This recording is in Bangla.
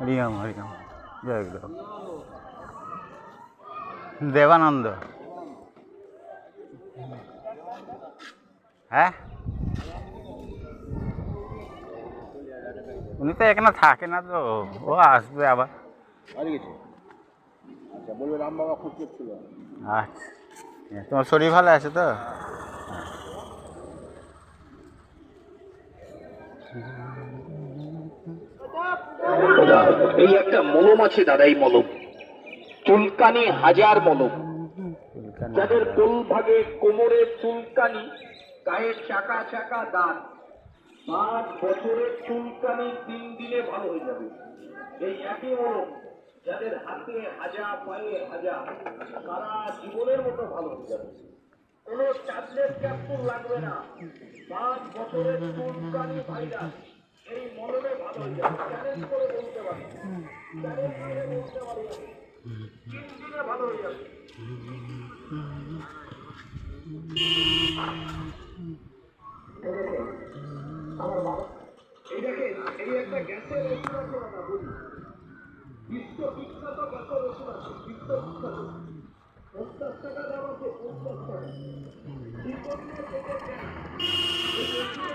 হরিওম হরিওম জয় গুরু দেবানন্দ। হ্যাঁ, উনি তো এখানে থাকে না, তো ও আসবে আবার। আচ্ছা, বলবে রাম বাবা খোঁজ করছিল। আচ্ছা, তোমার শরীর ভালো আছে তো? এই একটা মলম আছে দাদা, এই মলম চুলকানি হাজার মলম। যাদের কোল ভাগে, কোমরের চুলকানি, গায়ের চাকা চাকা দাঁত, 5 বছরের চুলকানি 3 দিনে ভালো হয়ে যাবে। এই একই মলম যাদের হাতে হাজা, পায়ে হাজা, সারা জীবনের মতো ভালো হয়ে যাবে। কোনো ট্যাবলেট ক্যাপসুল লাগবে না। 5 বছরের চুলকানি ভাইরাস এই মলমে ভালো হয়ে যাবে। চ্যালেঞ্জ করে বলতে পারি, চ্যালেঞ্জ করে বলতে পারি, 3 দিনে ভালো হয়ে যাবে। এই দেখেন, এই একটা গ্যাসের ওষুধ আছে না, বলি বিশ্ববিখ্যাত গ্যাসের ওষুধ আছে, বিশ্ববিখ্যাত। 50 টাকা দাম আছে, 50 টাকা। কি করলে পেটের গ্যাস? এই ওষুধ